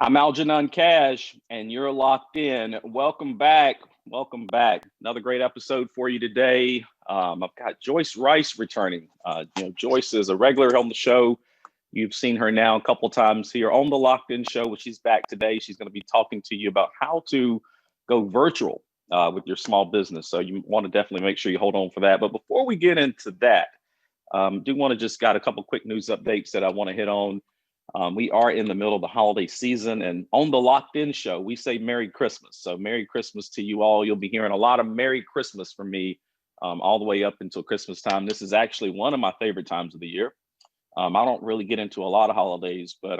I'm Algenon Cash, and you're locked in. Welcome back. Welcome back. Another great episode for you today. I've got Joyce Rice returning. Joyce is a regular on the show. You've seen her now a couple times here on the Locked In Show. When she's back today, she's going to be talking to you about how to go virtual with your small business. So you want to definitely make sure you hold on for that. But before we get into that, do want to just got a couple quick news updates that I want to hit on. We are in the middle of the holiday season, and on the Locked In Show, we say Merry Christmas. So Merry Christmas to you all. You'll be hearing a lot of Merry Christmas from me all the way up until Christmas time. This is actually one of my favorite times of the year. I don't really get into a lot of holidays, but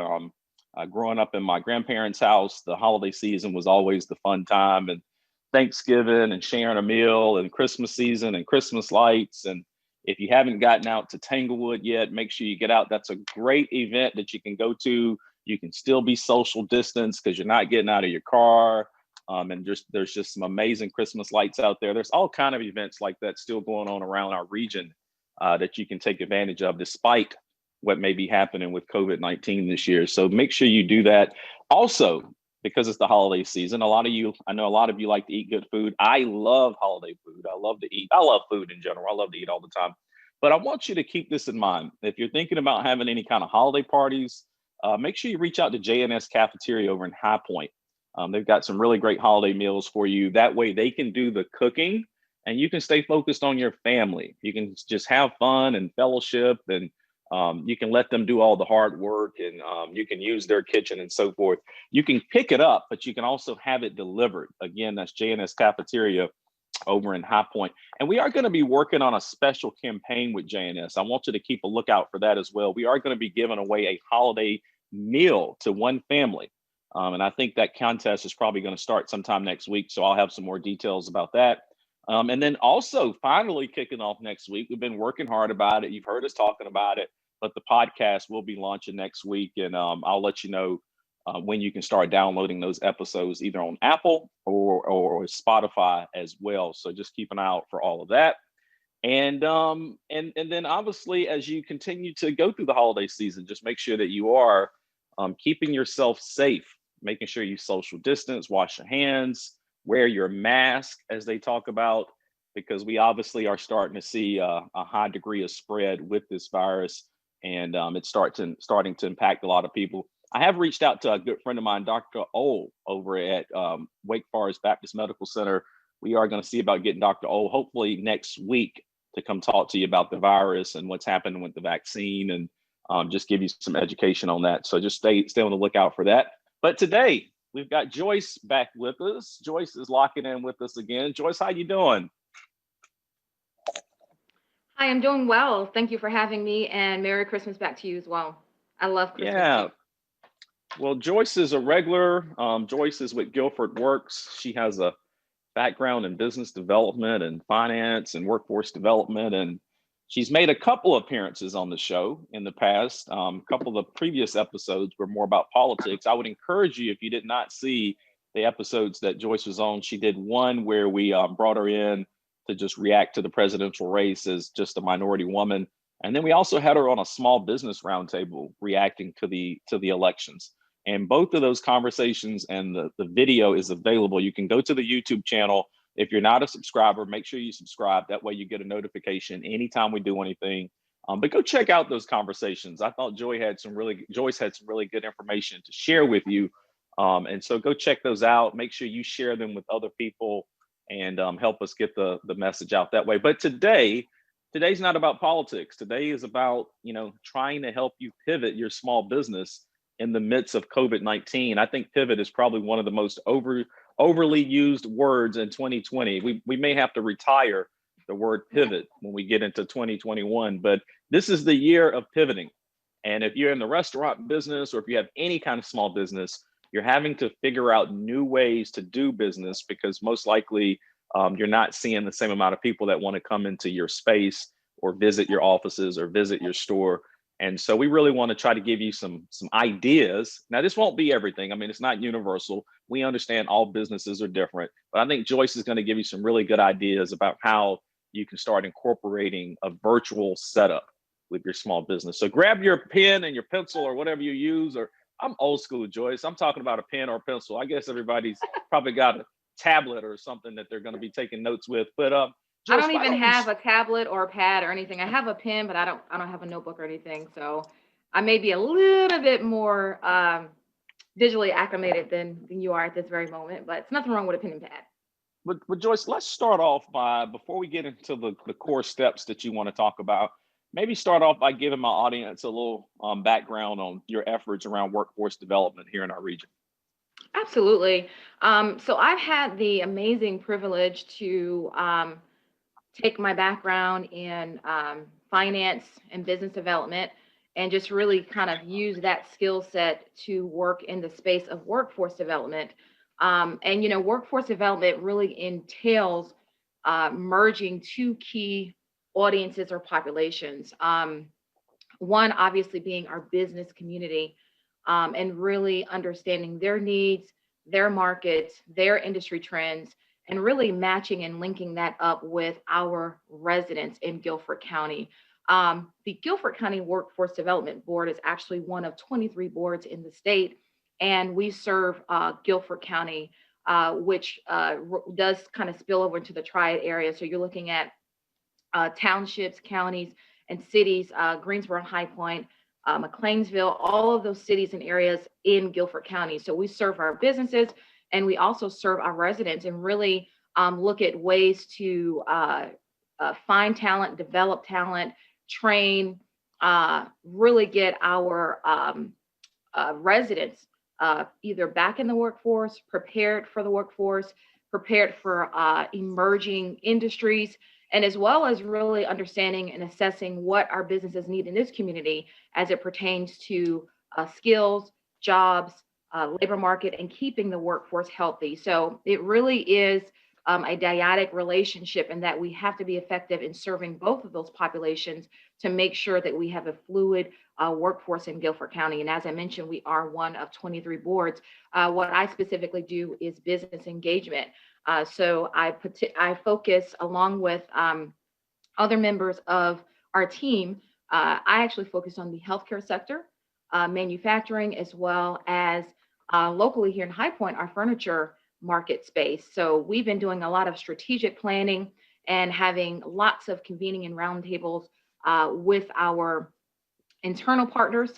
growing up in my grandparents' house, the holiday season was always the fun time, and Thanksgiving and sharing a meal and Christmas season and Christmas lights. And if you haven't gotten out to Tanglewood yet, make sure you get out. That's a great event that you can go to. You can still be social distance because you're not getting out of your car. And there's just some amazing Christmas lights out there. There's all kind of events like that still going on around our region that you can take advantage of despite what may be happening with COVID-19 this year. So make sure you do that. Also, because it's the holiday season, I know a lot of you like to eat good food. I love holiday food. I love to eat. I love food in general. I love to eat all the time. But I want you to keep this in mind. If you're thinking about having any kind of holiday parties, make sure you reach out to JNS Cafeteria over in High Point. They've got some really great holiday meals for you. That way they can do the cooking and you can stay focused on your family. You can just have fun and fellowship, and you can let them do all the hard work, and you can use their kitchen and so forth. You can pick it up, but you can also have it delivered. Again, that's JNS Cafeteria over in High Point. And we are going to be working on a special campaign with JNS. I want you to keep a lookout for that as well. We are going to be giving away a holiday meal to one family. And I think that contest is probably going to start sometime next week. So I'll have some more details about that. And then also finally kicking off next week, we've been working hard about it. You've heard us talking about it, but the podcast will be launching next week. And I'll let you know when you can start downloading those episodes, either on Apple or Spotify as well. So just keep an eye out for all of that. And then obviously, as you continue to go through the holiday season, just make sure that you are keeping yourself safe, making sure you social distance, wash your hands, wear your mask, as they talk about, because we obviously are starting to see a high degree of spread with this virus, and it's starting to impact a lot of people. I have reached out to a good friend of mine, Dr. O, over at Wake Forest Baptist Medical Center. We are going to see about getting Dr. O hopefully next week to come talk to you about the virus and what's happening with the vaccine, and just give you some education on that. So just stay on the lookout for that. But today we've got Joyce back with us. Joyce is locking in with us again. Joyce, how you doing? Hi, I'm doing well. Thank you for having me, and Merry Christmas back to you as well. I love Christmas Yeah. too. Well, Joyce is a regular. Joyce is with Guilford Works. She has a background in business development and finance and workforce development. And she's made a couple of appearances on the show in the past. A couple of the previous episodes were more about politics. I would encourage you, if you did not see the episodes that Joyce was on, she did one where we brought her in to just react to the presidential race as just a minority woman. And then we also had her on a small business roundtable reacting to the elections. And both of those conversations and the video is available. You can go to the YouTube channel. If you're not a subscriber, make sure you subscribe. That way you get a notification anytime we do anything. But go check out those conversations. I thought Joyce had some really good information to share with you. And so go check those out. Make sure you share them with other people and help us get the message out that way. But today's not about politics. Today is about, trying to help you pivot your small business in the midst of COVID-19. I think pivot is probably one of the most overly used words in 2020. We may have to retire the word pivot when we get into 2021, but this is the year of pivoting. And if you're in the restaurant business, or if you have any kind of small business, you're having to figure out new ways to do business, because most likely you're not seeing the same amount of people that want to come into your space or visit your offices or visit your store. And so we really want to try to give you some ideas. Now, this won't be everything. I mean, it's not universal. We understand all businesses are different, but I think Joyce is going to give you some really good ideas about how you can start incorporating a virtual setup with your small business. So grab your pen and your pencil or whatever you use, or I'm old school, Joyce. I'm talking about a pen or pencil. I guess everybody's probably got a tablet or something that they're going to be taking notes with. But I Joyce, don't why even don't we? have a tablet or a pad or anything. I have a pen, but I don't have a notebook or anything. So I may be a little bit more visually acclimated than you are at this very moment, but it's nothing wrong with a pen and pad. But Joyce, let's start off by, before we get into the core steps that you want to talk about, maybe start off by giving my audience a little background on your efforts around workforce development here in our region. Absolutely. So I've had the amazing privilege to take my background in finance and business development and just really kind of use that skill set to work in the space of workforce development. And, workforce development really entails merging two key audiences or populations. One, obviously, being our business community, and really understanding their needs, their markets, their industry trends, and really matching and linking that up with our residents in Guilford County. The Guilford County Workforce Development Board is actually one of 23 boards in the state, and we serve Guilford County, which does kind of spill over into the Triad area. So you're looking at townships, counties, and cities, Greensboro and High Point, McLeansville, all of those cities and areas in Guilford County. So we serve our businesses and we also serve our residents and really look at ways to find talent, develop talent, train, really get our residents either back in the workforce, prepared for the workforce, prepared for emerging industries, and as well as really understanding and assessing what our businesses need in this community as it pertains to skills, jobs, labor market, and keeping the workforce healthy. So it really is a dyadic relationship in that we have to be effective in serving both of those populations to make sure that we have a fluid workforce in Guilford County. And as I mentioned, we are one of 23 boards. What I specifically do is business engagement. So I focus along with other members of our team. I actually focus on the healthcare sector, manufacturing, as well as locally here in High Point, our furniture market space. So we've been doing a lot of strategic planning and having lots of convening and roundtables with our internal partners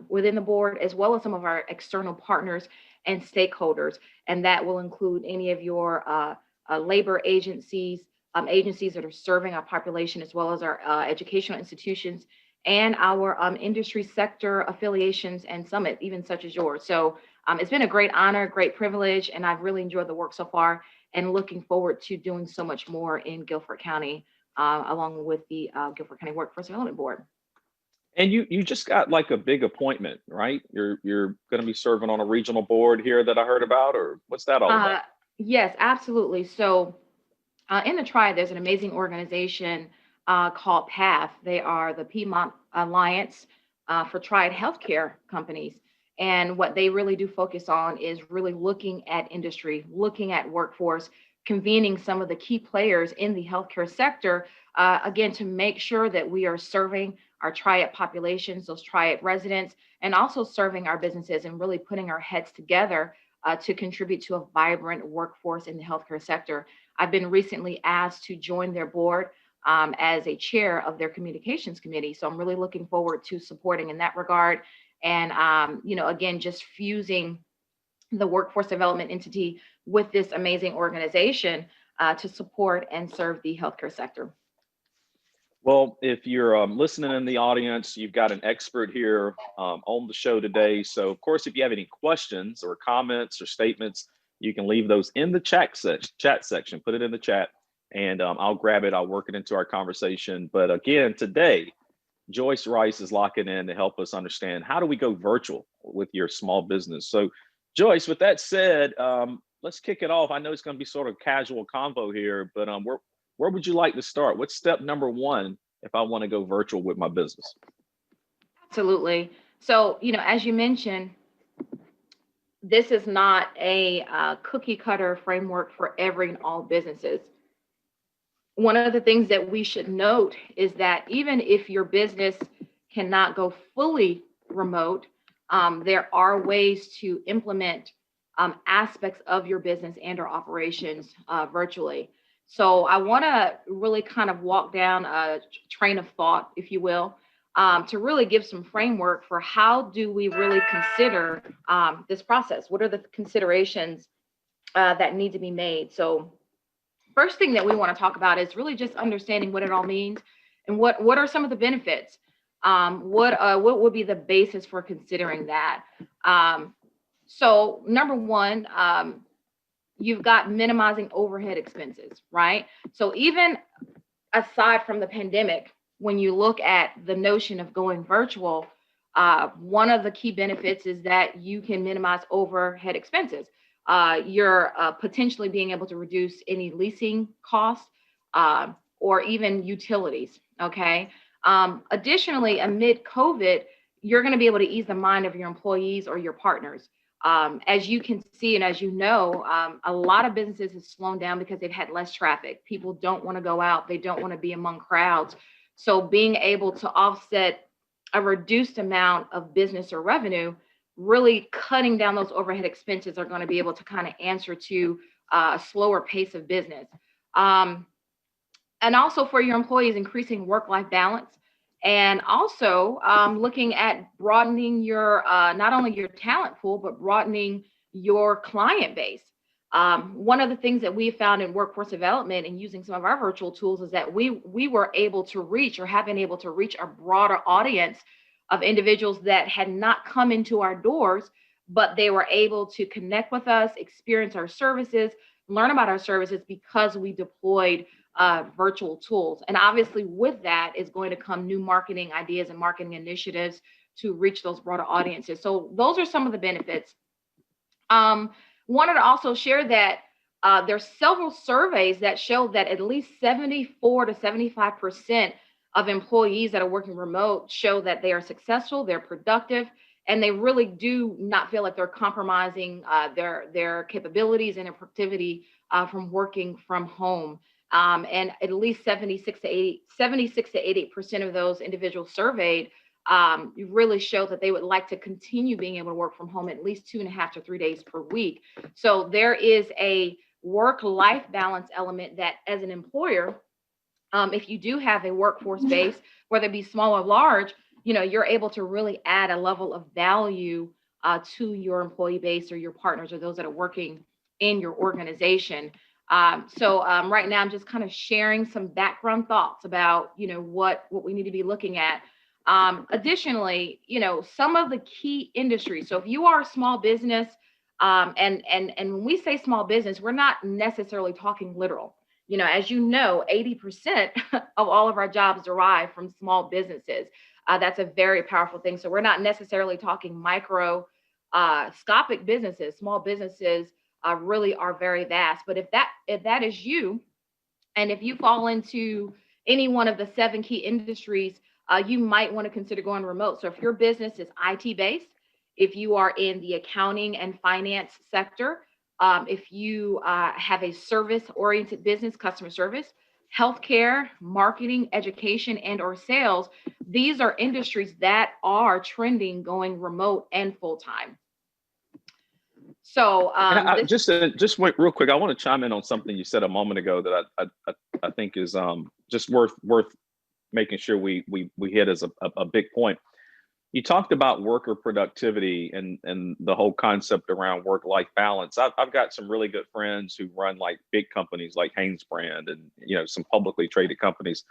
within the board, as well as some of our external partners and stakeholders. And that will include any of your labor agencies, agencies that are serving our population, as well as our educational institutions and our industry sector affiliations and summit, even such as yours. So it's been a great honor, great privilege, and I've really enjoyed the work so far and looking forward to doing so much more in Guilford County, along with the Guilford County Workforce Development Board. And you just got like a big appointment, right? You're going to be serving on a regional board here that I heard about, or what's that all about? Yes, absolutely. So in the Triad, there's an amazing organization called PATH. They are the Piedmont Alliance for Triad Healthcare Companies. And what they really do focus on is really looking at industry, looking at workforce, convening some of the key players in the healthcare sector, again, to make sure that we are serving our Triad populations, those Triad residents, and also serving our businesses and really putting our heads together to contribute to a vibrant workforce in the healthcare sector. I've been recently asked to join their board as a chair of their communications committee. So I'm really looking forward to supporting in that regard. And, again, just fusing the workforce development entity with this amazing organization to support and serve the healthcare sector. Well, if you're listening in the audience, you've got an expert here on the show today. So, of course, if you have any questions or comments or statements, you can leave those in the chat section. Put it in the chat, and I'll grab it. I'll work it into our conversation. But again, today, Joyce Rice is locking in to help us understand how do we go virtual with your small business. So, Joyce, with that said, let's kick it off. I know it's going to be sort of casual convo here, but where would you like to start? What's step number one if I want to go virtual with my business? Absolutely. So, as you mentioned, this is not a cookie cutter framework for every and all businesses. One of the things that we should note is that even if your business cannot go fully remote, there are ways to implement aspects of your business and or operations virtually. So I want to really kind of walk down a train of thought, if you will, to really give some framework for how do we really consider this process? What are the considerations that need to be made? So first thing that we want to talk about is really just understanding what it all means and what are some of the benefits. What would be the basis for considering that? So number one, you've got minimizing overhead expenses, right? So even aside from the pandemic, when you look at the notion of going virtual, one of the key benefits is that you can minimize overhead expenses. You're potentially being able to reduce any leasing costs or even utilities. Okay. Additionally, amid COVID, you're going to be able to ease the mind of your employees or your partners. As you can see, and as you know, a lot of businesses have slowed down because they've had less traffic. People don't want to go out. They don't want to be among crowds. So being able to offset a reduced amount of business or revenue, really cutting down those overhead expenses are going to be able to kind of answer to a slower pace of business. And also for your employees, increasing work-life balance, and also looking at broadening your not only your talent pool but broadening your client base. One of the things that we found in workforce development and using some of our virtual tools is that we were able to reach or have been able to reach a broader audience of individuals that had not come into our doors, but they were able to connect with us, experience our services, learn about our services because we deployed virtual tools. And obviously with that is going to come new marketing ideas and marketing initiatives to reach those broader audiences. So those are some of the benefits. Wanted to also share that there's several surveys that show that at least 74 to 75% of employees that are working remote show that they are successful, they're productive, and they really do not feel like they're compromising their capabilities and their productivity from working from home. And at least 76 to 80% of those individuals surveyed really show that they would like to continue being able to work from home at least 2.5 to 3 days per week. So there is a work-life balance element that as an employer, if you do have a workforce base, whether it be small or large, you're able to really add a level of value to your employee base or your partners or those that are working in your organization. So right now I'm just kind of sharing some background thoughts about, what we need to be looking at. Additionally, some of the key industries. So if you are a small business, and when we say small business, we're not necessarily talking literal. As you know, 80% of all of our jobs derive from small businesses. That's a very powerful thing. So we're not necessarily talking microscopic businesses. Small businesses really are very vast. But if that is you, and if you fall into any one of the 7 key industries, you might want to consider going remote. So if your business is IT based, if you are in the accounting and finance sector, if you have a service-oriented business, customer service, healthcare, marketing, education, and or sales, these are industries that are trending going remote and full-time. So just wait real quick. I want to chime in on something you said a moment ago that I think is just worth making sure we hit as a big point. You talked about worker productivity and the whole concept around work-life balance. I've got some really good friends who run like big companies like Brand and some publicly traded companies.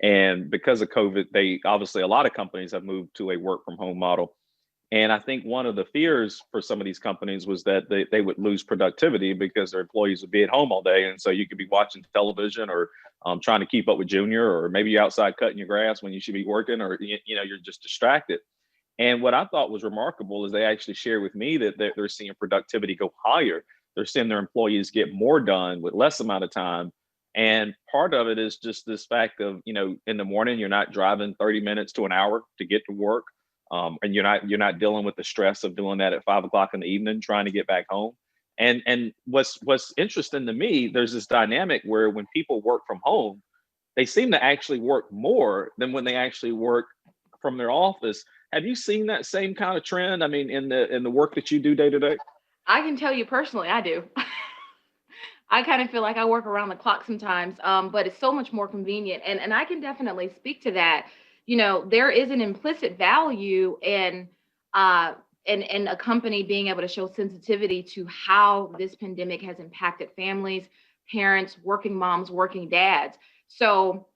And because of COVID, a lot of companies have moved to a work from home model. And I think one of the fears for some of these companies was that they would lose productivity because their employees would be at home all day. And so you could be watching television or trying to keep up with Junior, or maybe you're outside cutting your grass when you should be working, or you're just distracted. And what I thought was remarkable is they actually shared with me that they're seeing productivity go higher. They're seeing their employees get more done with less amount of time. And part of it is just this fact of, in the morning, you're not driving 30 minutes to an hour to get to work. And you're not dealing with the stress of doing that at 5 o'clock in the evening, trying to get back home. And what's interesting to me, there's this dynamic where when people work from home, they seem to actually work more than when they actually work from their office. Have you seen that same kind of trend? I mean, in the work that you do day to day? I can tell you personally, I do. I kind of feel like I work around the clock sometimes, but it's so much more convenient. And I can definitely speak to that. There is an implicit value uh, in a company being able to show sensitivity to how this pandemic has impacted families, parents, working moms, working dads. So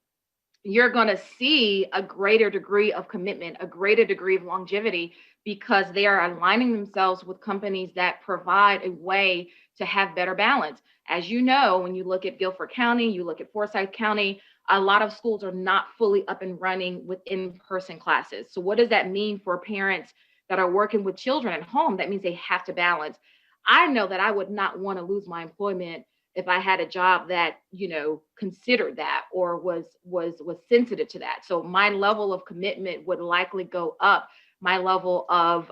you're going to see a greater degree of commitment, a greater degree of longevity, because they are aligning themselves with companies that provide a way to have better balance. As you know, when you look at Guilford County, you look at Forsyth County, a lot of schools are not fully up and running with in-person classes. So what does that mean for parents that are working with children at home? That means they have to balance. I know that I would not want to lose my employment if I had a job that, considered that or was sensitive to that. So my level of commitment would likely go up. My level of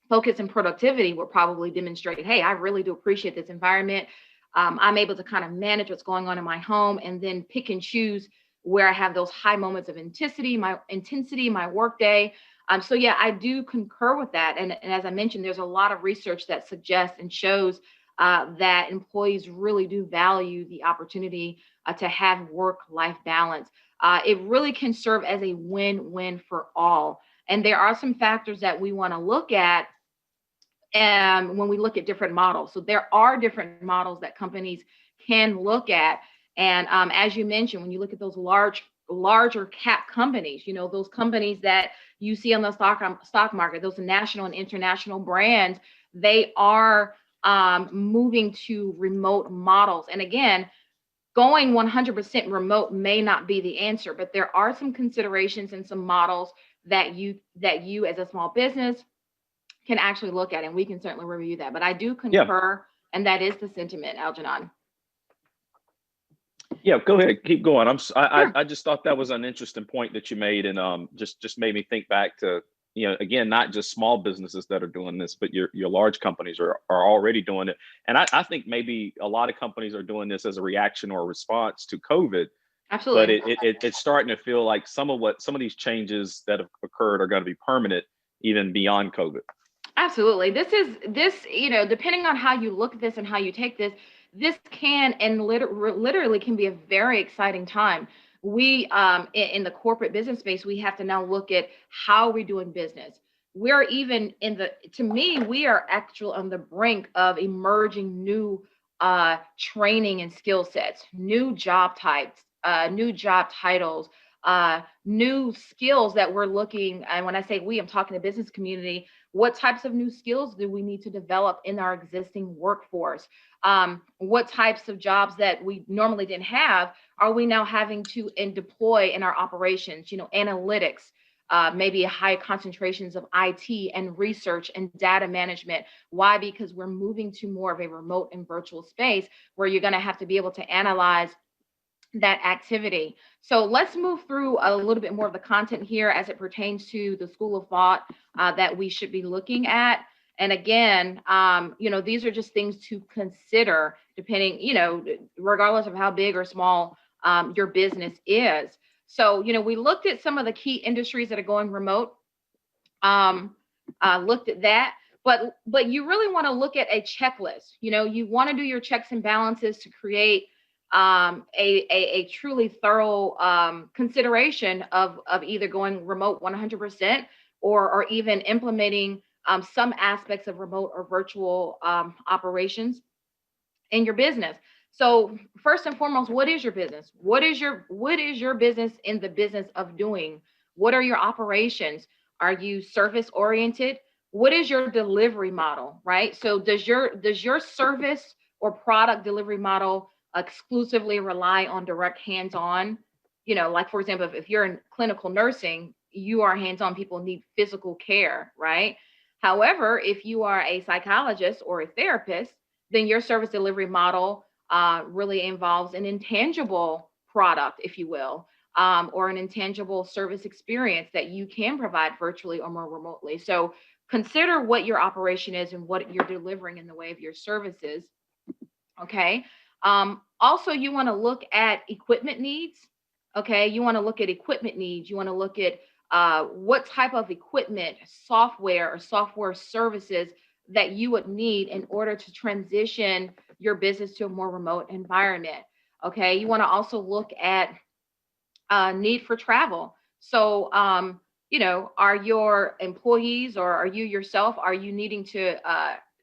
focus and productivity would probably demonstrate, hey, I really do appreciate this environment. I'm able to kind of manage what's going on in my home and then pick and choose where I have those high moments of intensity, my work day. So yeah, I do concur with that. And as I mentioned, there's a lot of research that suggests and shows that employees really do value the opportunity to have work-life balance. It really can serve as a win-win for all. And there are some factors that we want to look at when we look at different models. So there are different models that companies can look at. And as you mentioned, when you look at those larger cap companies, those companies that you see on the stock market, those national and international brands, they are moving to remote models. And again, going 100% remote may not be the answer, but there are some considerations and some models that you as a small business can actually look at, and we can certainly review that. But I do Yeah. concur, and that is the sentiment, Algenon. Yeah, go ahead, keep going. Sure. I just thought that was an interesting point that you made, and just made me think back to, again, not just small businesses that are doing this, but your large companies are already doing it. And I think maybe a lot of companies are doing this as a reaction or a response to COVID, but Absolutely. it's starting to feel like some of these changes that have occurred are going to be permanent even beyond COVID. Absolutely. Depending on how you look at this and how you take this, this can and literally can be a very exciting time. We, in the corporate business space, we have to now look at how we're doing business. We're even to me, we are actually on the brink of emerging new training and skill sets, new job types, new job titles, new skills that we're looking. And when I say we, I'm talking to business community. What types of new skills do we need to develop in our existing workforce? What types of jobs that we normally didn't have are we now having to and deploy in our operations? Analytics, maybe high concentrations of IT and research and data management. Why? Because we're moving to more of a remote and virtual space where you're going to have to be able to analyze that activity. So let's move through a little bit more of the content here as it pertains to the school of thought that we should be looking at. And again, these are just things to consider depending, regardless of how big or small your business is. So, we looked at some of the key industries that are going remote, looked at that. But you really want to look at a checklist. You want to do your checks and balances to create a truly thorough consideration of either going remote 100% or even implementing some aspects of remote or virtual operations in your business. So first and foremost, what is your business? What is your business in the business of doing? What are your operations? Are you service oriented? What is your delivery model, right? So does your service or product delivery model exclusively rely on direct hands-on? Like for example, if you're in clinical nursing, you are hands-on, people need physical care, right? However, if you are a psychologist or a therapist, then your service delivery model really involves an intangible product, if you will, or an intangible service experience that you can provide virtually or more remotely. So consider what your operation is and what you're delivering in the way of your services. Okay. Also, you want to look at equipment needs. Okay. You want to look at equipment needs. You want to look at what type of equipment, software, or software services that you would need in order to transition your business to a more remote environment. Okay, you want to also look at need for travel. So, are your employees or are you yourself, are you needing to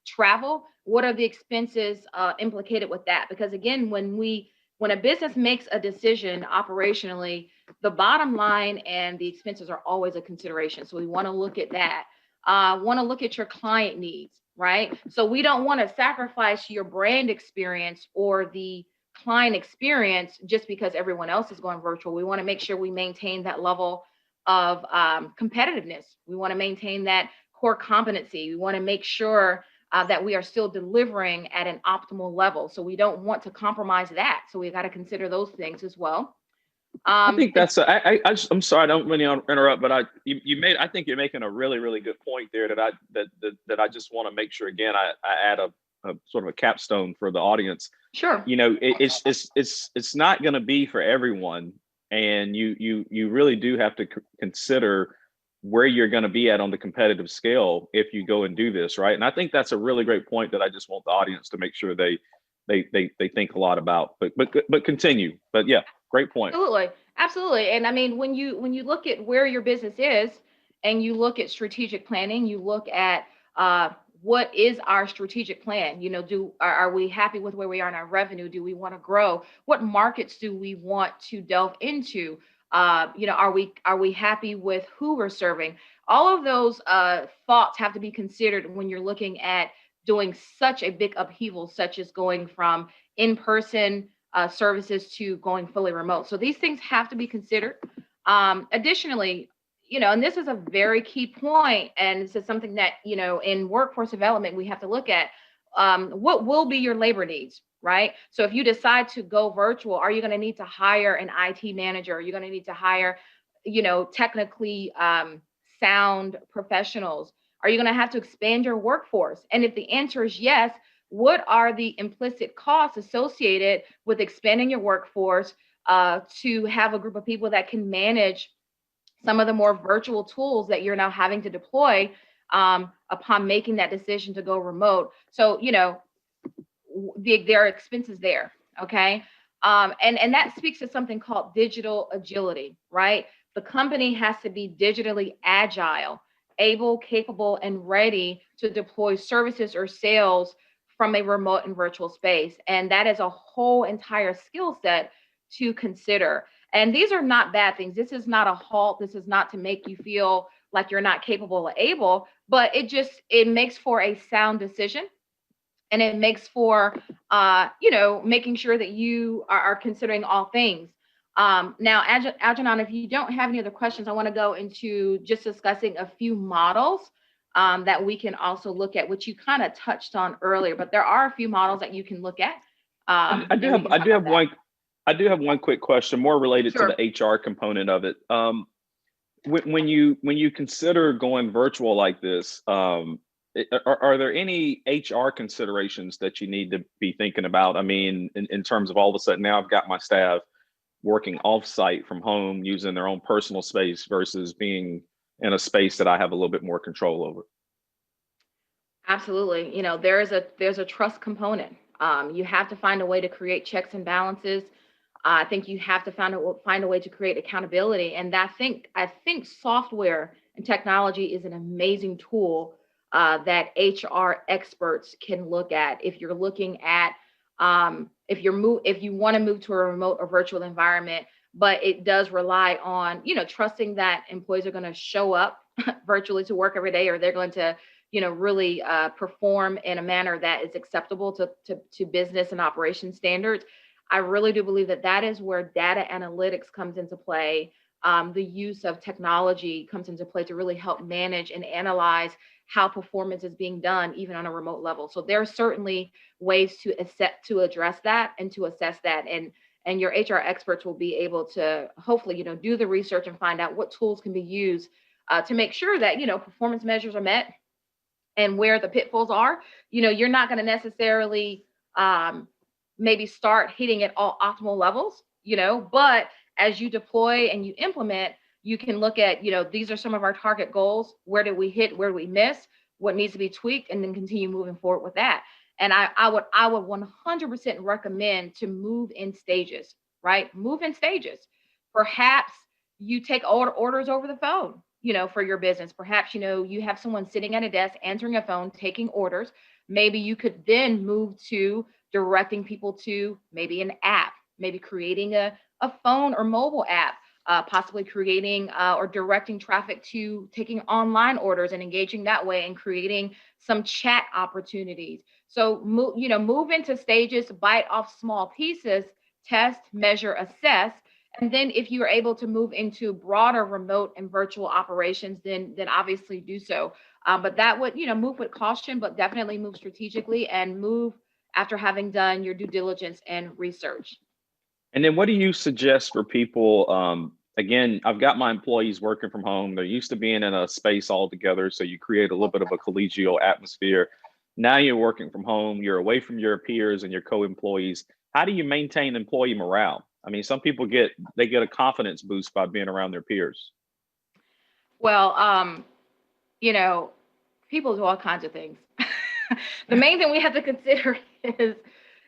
travel? What are the expenses implicated with that? Because again, when a business makes a decision operationally, the bottom line and the expenses are always a consideration. So we want to look at that. Want to look at your client needs, right? So we don't want to sacrifice your brand experience or the client experience just because everyone else is going virtual. We want to make sure we maintain that level of competitiveness. We want to maintain that core competency. We want to make sure that we are still delivering at an optimal level. So we don't want to compromise that. So we've got to consider those things as well. I think that's I'm sorry, I don't mean to interrupt, but I think you're making a really, really good point there that I just want to make sure again I add a sort of a capstone for the audience. Sure. It's not going to be for everyone, and you really do have to consider where you're going to be at on the competitive scale if you go and do this, right? And I think that's a really great point that I just want the audience to make sure they think a lot about. But continue. But yeah, great point. Absolutely. And I mean, when you look at where your business is and you look at strategic planning, you look at what is our strategic plan? Are we happy with where we are in our revenue? Do we want to grow? What markets do we want to delve into? Are we happy with who we're serving? All of those thoughts have to be considered when you're looking at doing such a big upheaval, such as going from in-person services to going fully remote. So these things have to be considered. Additionally, and this is a very key point, and this is something that, in workforce development, we have to look at what will be your labor needs, right? So if you decide to go virtual, are you going to need to hire an IT manager? Are you going to need to hire, technically sound professionals? Are you going to have to expand your workforce? And if the answer is yes, what are the implicit costs associated with expanding your workforce to have a group of people that can manage some of the more virtual tools that you're now having to deploy upon making that decision to go remote? So, there are expenses there. Okay. And that speaks to something called digital agility, right? The company has to be digitally agile, able, capable, and ready to deploy services or sales from a remote and virtual space. And that is a whole entire skill set to consider. And these are not bad things. This is not a halt. This is not to make you feel like you're not capable or able, but it makes for a sound decision. And it makes for, making sure that you are considering all things. Now, Algenon, if you don't have any other questions, I want to go into just discussing a few models that we can also look at, which you kind of touched on earlier, but there are a few models that you can look at. I do have one quick question, more related to the HR component of it. When you consider going virtual like this, are there any HR considerations that you need to be thinking about? I mean, in terms of all of a sudden now I've got my staff working off-site from home using their own personal space versus being in a space that I have a little bit more control over. Absolutely. There's a trust component. You have to find a way to create checks and balances. I think you have to find a way to create accountability. And I think software and technology is an amazing tool that HR experts can look at. If you're looking at if you want to move to a remote or virtual environment, but it does rely on trusting that employees are going to show up virtually to work every day, or they're going to really perform in a manner that is acceptable to business and operation standards. I really do believe that is where data analytics comes into play. The use of technology comes into play to really help manage and analyze how performance is being done, even on a remote level. So there are certainly ways to address that and to assess that. And your HR experts will be able to hopefully, do the research and find out what tools can be used to make sure that, performance measures are met and where the pitfalls are. You're not going to necessarily maybe start hitting at all optimal levels, but as you deploy and you implement, You can look at, these are some of our target goals. Where did we hit? Where did we miss? What needs to be tweaked? And then continue moving forward with that. And I would 100% recommend to move in stages, right? Move in stages. Perhaps you take orders over the phone, for your business. Perhaps, you have someone sitting at a desk answering a phone, taking orders. Maybe you could then move to directing people to maybe an app, maybe creating a phone or mobile app, possibly creating or directing traffic to taking online orders and engaging that way, and creating some chat opportunities. So move into stages, bite off small pieces, test, measure, assess. And then if you are able to move into broader remote and virtual operations, then obviously do so. But that would, move with caution, but definitely move strategically, and move after having done your due diligence and research. And then what do you suggest for people? Again, I've got my employees working from home. They're used to being in a space all together. So you create a little bit of a collegial atmosphere. Now you're working from home, you're away from your peers and your co-employees. How do you maintain employee morale? I mean, some people get a confidence boost by being around their peers. Well, you know, people do all kinds of things. The main thing we have to consider is,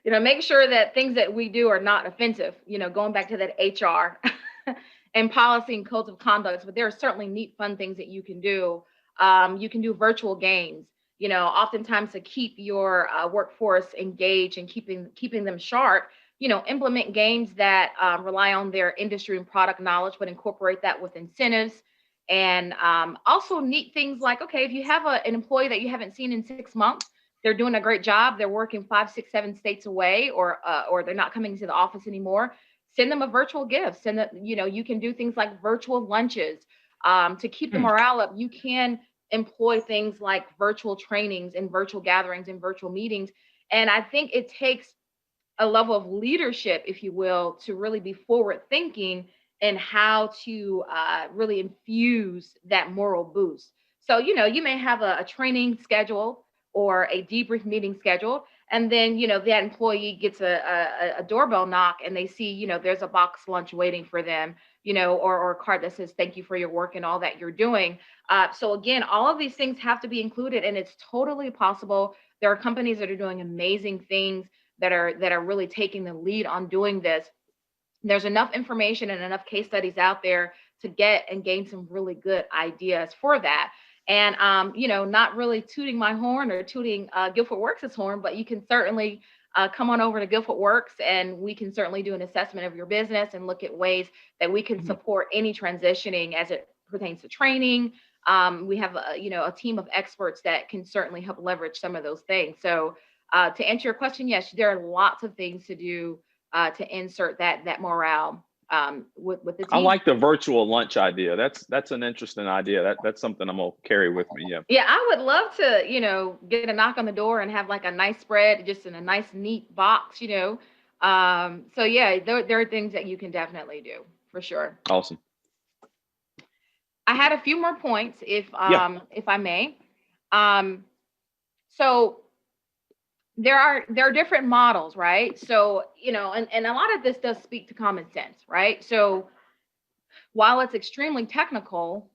make sure that things that we do are not offensive, going back to that HR and policy and codes of conduct. But there are certainly neat, fun things that you can do. You can do virtual games, oftentimes to keep your workforce engaged and keeping them sharp. Implement games that rely on their industry and product knowledge, but incorporate that with incentives. And also neat things like, okay, if you have an employee that you haven't seen in 6 months, they're doing a great job, they're working 5, 6, 7 states away, or they're not coming to the office anymore, send them a virtual gift. Send them, you can do things like virtual lunches to keep the morale up. You can employ things like virtual trainings and virtual gatherings and virtual meetings. And I think it takes a level of leadership, if you will, to really be forward thinking and how to really infuse that moral boost. So, you may have a training scheduled or a debrief meeting scheduled, and then, that employee gets a doorbell knock and they see, there's a box lunch waiting for them, or a card that says, thank you for your work and all that you're doing. So again, all of these things have to be included, and it's totally possible. There are companies that are doing amazing things that are really taking the lead on doing this. There's enough information and enough case studies out there to get and gain some really good ideas for that. And not really tooting my horn or tooting Guilford Works' horn, but you can certainly come on over to Guilford Works, and we can certainly do an assessment of your business and look at ways that we can support any transitioning as it pertains to training. We have a team of experts that can certainly help leverage some of those things. So to answer your question, yes, there are lots of things to do to insert that morale with the I team. like the virtual lunch idea. That's an interesting idea. That's something I'm gonna carry with me. Yeah. Yeah, I would love to, get a knock on the door and have like a nice spread just in a nice, neat box. So yeah, there are things that you can definitely do for sure. Awesome. I had a few more points Yeah. if I may. So there are different models, right? So, and a lot of this does speak to common sense, right? So while it's extremely technical,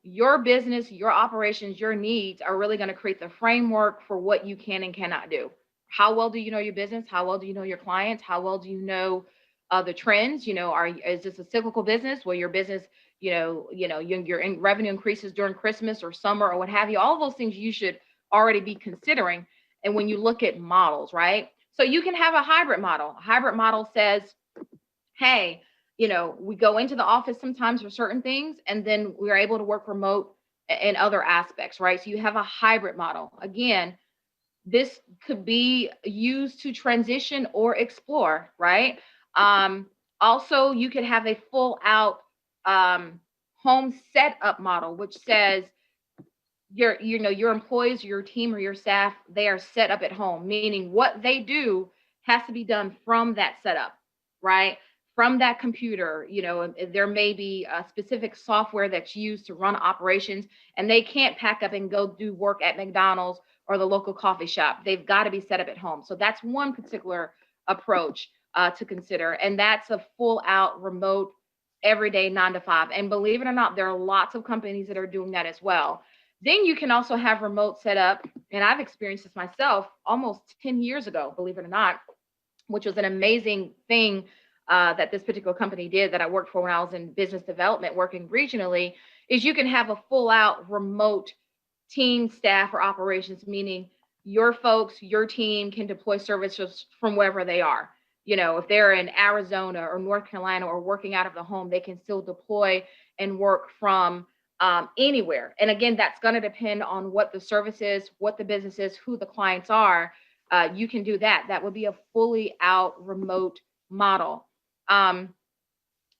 your business, your operations, your needs are really going to create the framework for what you can and cannot do. How well do you know your business? How well do you know your clients? How well do you know the trends? Is this a cyclical business where your business, your revenue increases during Christmas or summer or what have you? All of those things you should already be considering. And when you look at models, right? So you can have a hybrid model. A hybrid model says, hey, we go into the office sometimes for certain things, and then we're able to work remote in other aspects, right? So you have a hybrid model. Again, this could be used to transition or explore, right? Also, you could have a full out home setup model, which says your employees, your team, or your staff, they are set up at home, meaning what they do has to be done from that setup, right? From that computer. There may be a specific software that's used to run operations, and they can't pack up and go do work at McDonald's or the local coffee shop. They've got to be set up at home. So that's one particular approach to consider, and that's a full out remote every day, 9 to 5. And believe it or not, there are lots of companies that are doing that as well. Then you can also have remote set up. And I've experienced this myself almost 10 years ago, believe it or not, which was an amazing thing that this particular company did that I worked for when I was in business development working regionally, is you can have a full out remote team, staff, or operations, meaning your folks, your team can deploy services from wherever they are. If they're in Arizona or North Carolina or working out of the home, they can still deploy and work from anywhere. And again, that's going to depend on what the service is, what the business is, who the clients are. You can do that. That would be a fully out remote model. Um,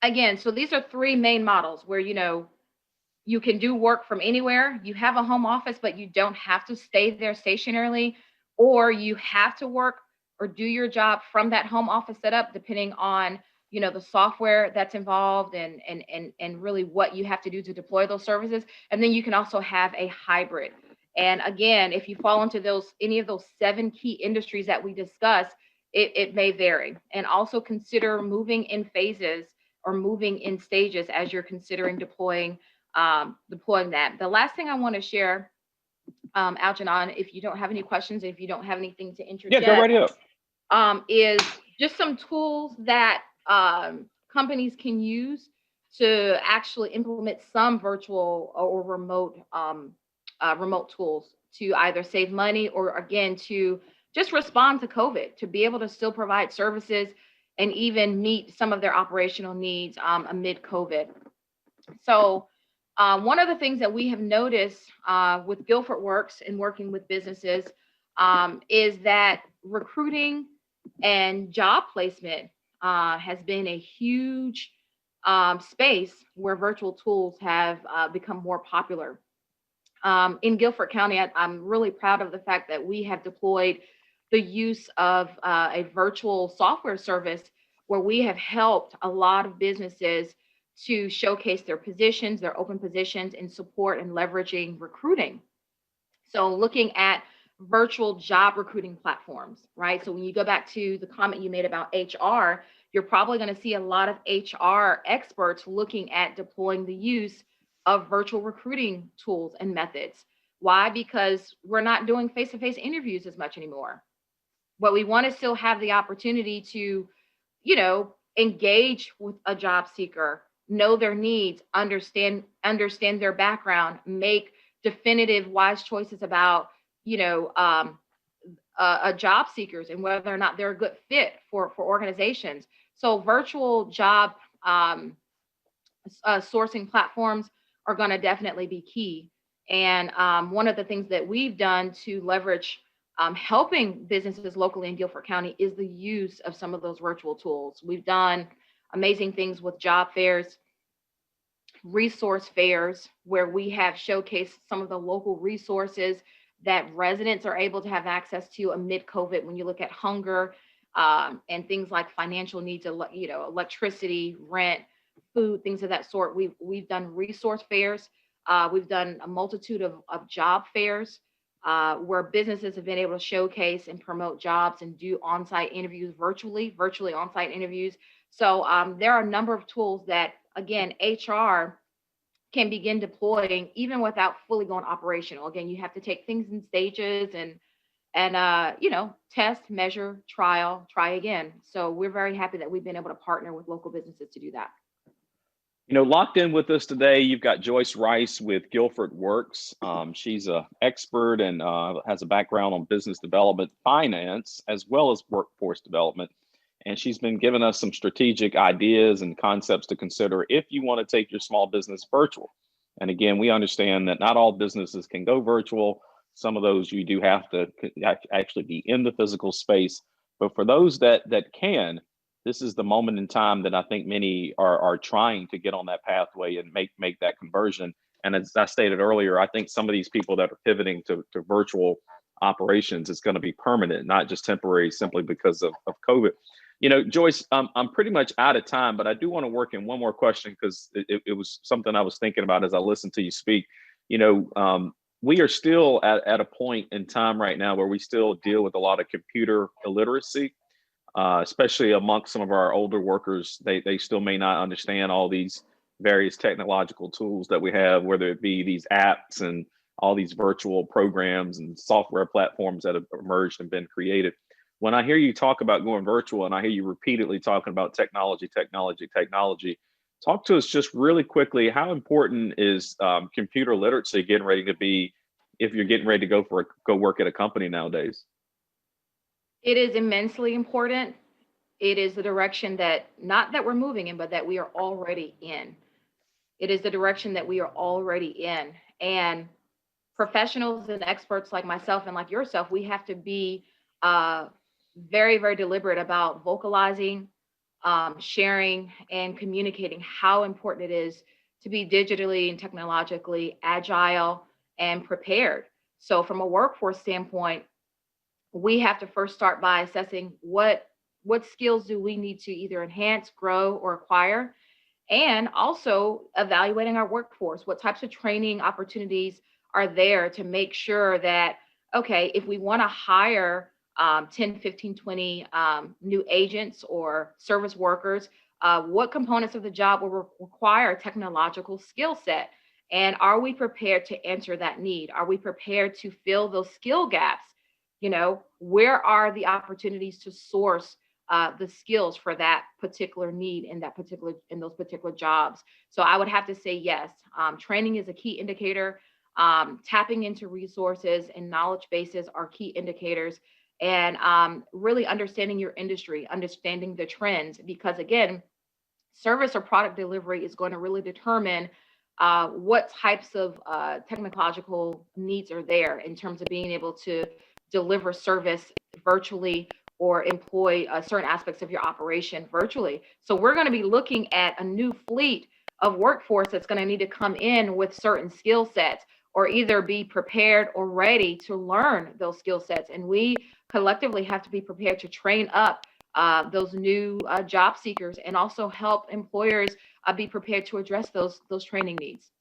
Again, so these are three main models where, you can do work from anywhere. You have a home office, but you don't have to stay there stationarily, or you have to work or do your job from that home office setup, depending on the software that's involved and really what you have to do to deploy those services. And then you can also have a hybrid. And again, if you fall into any of those 7 key industries that we discussed, it may vary. And also consider moving in phases or moving in stages as you're considering deploying that. The last thing I want to share, Algenon, if you don't have any questions, if you don't have anything to Yeah, go interject, right ahead. is just some tools that companies can use to actually implement some virtual or remote tools to either save money or again to just respond to COVID, to be able to still provide services and even meet some of their operational needs amid COVID. So, one of the things that we have noticed with Guilford Works and working with businesses is that recruiting and job placement has been a huge space where virtual tools have become more popular. In Guilford County, I'm really proud of the fact that we have deployed the use of a virtual software service where we have helped a lot of businesses to showcase their positions, their open positions, and support and leveraging recruiting. So, looking at virtual job recruiting platforms, right? So, when you go back to the comment you made about HR, you're probably going to see a lot of HR experts looking at deploying the use of virtual recruiting tools and methods. Why? Because we're not doing face to face interviews as much anymore. But we want to still have the opportunity to, engage with a job seeker, know their needs, understand their background, make definitive wise choices about, you know, um, job seekers and whether or not they're a good fit for organizations. So virtual job sourcing platforms are going to definitely be key. And one of the things that we've done to leverage helping businesses locally in Guilford County is the use of some of those virtual tools. We've done amazing things with job fairs, resource fairs, where we have showcased some of the local resources that residents are able to have access to amid COVID. When you look at hunger and things like financial needs, electricity, rent, food, things of that sort. We've done resource fairs. We've done a multitude of job fairs where businesses have been able to showcase and promote jobs and do on-site interviews virtually on-site interviews. So there are a number of tools that, again, HR can begin deploying even without fully going operational. Again, you have to take things in stages and test, measure, trial, try again. So we're very happy that we've been able to partner with local businesses to do that. Locked in with us today, you've got Joyce Rice with Guilford Works. She's an expert and has a background on business development, finance, as well as workforce development. And she's been giving us some strategic ideas and concepts to consider if you want to take your small business virtual. And again, we understand that not all businesses can go virtual. Some of those you do have to actually be in the physical space. But for those that can, this is the moment in time that I think many are trying to get on that pathway and make that conversion. And as I stated earlier, I think some of these people that are pivoting to virtual operations is going to be permanent, not just temporary, simply because of COVID. Joyce, I'm pretty much out of time, but I do want to work in one more question because it was something I was thinking about as I listened to you speak. We are still at a point in time right now where we still deal with a lot of computer illiteracy. especially amongst some of our older workers. They still may not understand all these various technological tools that we have, whether it be these apps and all these virtual programs and software platforms that have emerged and been created. When I hear you talk about going virtual and I hear you repeatedly talking about technology, technology, technology, talk to us just really quickly. How important is computer literacy getting ready to be if you're getting ready to go work at a company nowadays? It is immensely important. It is the direction that not that we're moving in, but that we are already in. It is the direction that we are already in. And professionals and experts like myself and like yourself, we have to be uh, very, very deliberate about vocalizing, sharing, and communicating how important it is to be digitally and technologically agile and prepared. So, from a workforce standpoint, we have to first start by assessing what skills do we need to either enhance, grow, or acquire, and also evaluating our workforce. What types of training opportunities are there to make sure that, okay, if we want to hire 10, 15, 20 new agents or service workers, what components of the job will require a technological skill set? And are we prepared to answer that need? Are we prepared to fill those skill gaps? Where are the opportunities to source the skills for that particular need in those particular jobs? So I would have to say yes. Training is a key indicator. Tapping into resources and knowledge bases are key indicators, and really understanding your industry, understanding the trends, because again, service or product delivery is going to really determine what types of technological needs are there in terms of being able to deliver service virtually or employ certain aspects of your operation virtually. So we're going to be looking at a new fleet of workforce that's going to need to come in with certain skill sets or either be prepared or ready to learn those skill sets. And we collectively have to be prepared to train up those new job seekers and also help employers be prepared to address those training needs.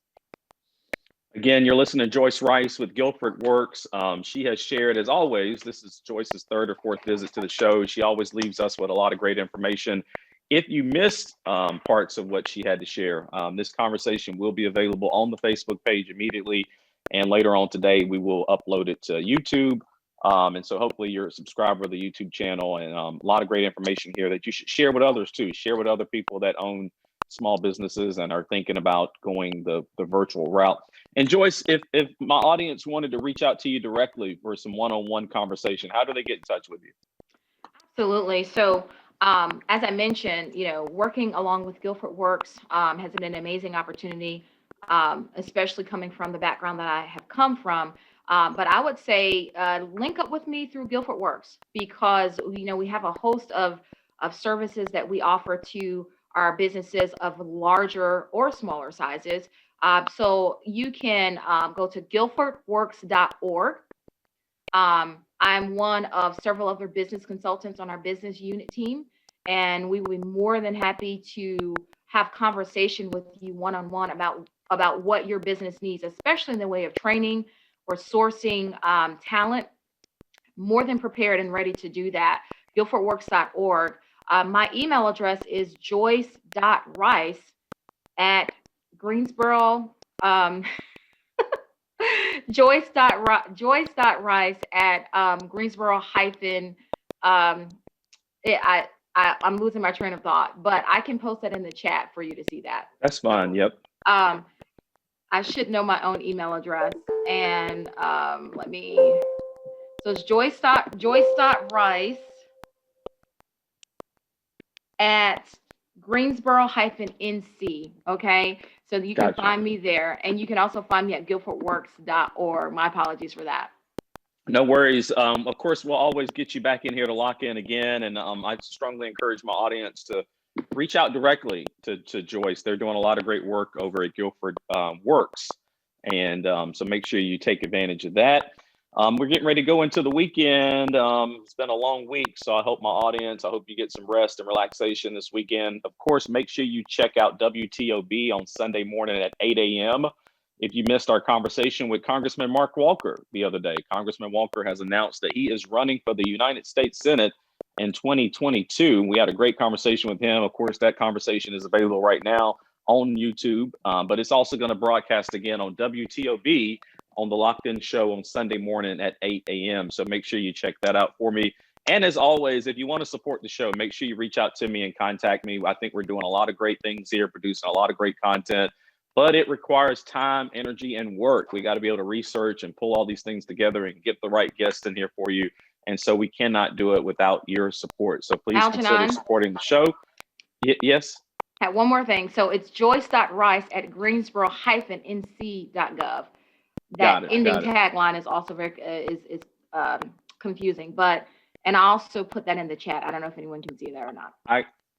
Again, you're listening to Joyce Rice with Guilford Works. She has shared, as always, this is Joyce's third or fourth visit to the show. She always leaves us with a lot of great information. If you missed parts of what she had to share, this conversation will be available on the Facebook page immediately. And later on today, we will upload it to YouTube. And so hopefully you're a subscriber of the YouTube channel, and a lot of great information here that you should share with others too. Share with other people that own small businesses and are thinking about going the virtual route. And Joyce, if my audience wanted to reach out to you directly for some one-on-one conversation, how do they get in touch with you? Absolutely. So, as I mentioned, working along with Guilford Works has been an amazing opportunity, especially coming from the background that I have come from. But I would say link up with me through Guilford Works because we have a host of services that we offer to our businesses of larger or smaller sizes. So you can go to guilfordworks.org. I'm one of several other business consultants on our business unit team, and we would be more than happy to have conversation with you one-on-one about what your business needs, especially in the way of training or sourcing talent. More than prepared and ready to do that. Guilfordworks.org. My email address is joyce.rice at Greensboro. Joyce.rice at Greensboro hyphen. I'm losing my train of thought, but I can post that in the chat for you to see that. That's fine. Yep. I should know my own email address, and let me. So it's Joyce.rice at Greensboro-NC. Okay. So you can find me there, and you can also find me at guilfordworks.org. My apologies for that. No worries. Of course, we'll always get you back in here to lock in again. And I strongly encourage my audience to reach out directly to Joyce. They're doing a lot of great work over at Guilford Works. And so make sure you take advantage of that. We're getting ready to go into the weekend. It's been a long week, so I hope you get some rest and relaxation this weekend. Of course, make sure you check out WTOB on Sunday morning at 8 a.m. If you missed our conversation with Congressman Mark Walker the other day, Congressman Walker has announced that he is running for the United States Senate in 2022. We had a great conversation with him. Of course, that conversation is available right now on YouTube, but it's also going to broadcast again on WTOB on the Locked In Show on Sunday morning at 8 a.m. So make sure you check that out for me. And as always, if you want to support the show, make sure you reach out to me and contact me. I think we're doing a lot of great things here, producing a lot of great content, but it requires time, energy, and work. We got to be able to research and pull all these things together and get the right guests in here for you. And so we cannot do it without your support. So please consider supporting the show. Yes? Have one more thing. So it's joyce.rice@greensboro-nc.gov. That ending tagline is also very confusing, and I also put that in the chat. I don't know if anyone can see that or not.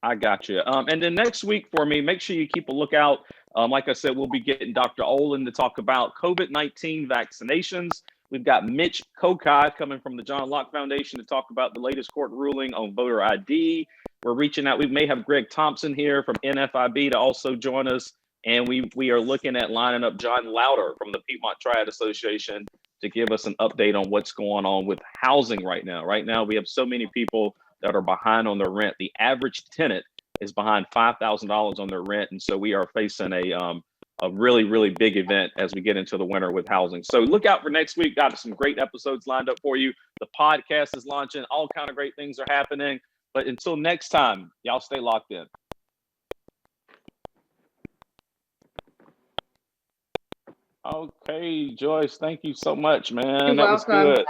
I got you. And then next week for me, make sure you keep a lookout. Like I said, we'll be getting Dr. Olin to talk about COVID-19 vaccinations. We've got Mitch Kokai coming from the John Locke Foundation to talk about the latest court ruling on voter ID. We're reaching out. We may have Greg Thompson here from NFIB to also join us. And we are looking at lining up John Louder from the Piedmont Triad Association to give us an update on what's going on with housing right now. Right now, we have so many people that are behind on their rent. The average tenant is behind $5,000 on their rent. And so we are facing a really, really big event as we get into the winter with housing. So look out for next week. Got some great episodes lined up for you. The podcast is launching. All kind of great things are happening. But until next time, y'all stay locked in. Okay, Joyce, thank you so much, man. You're welcome. Was good.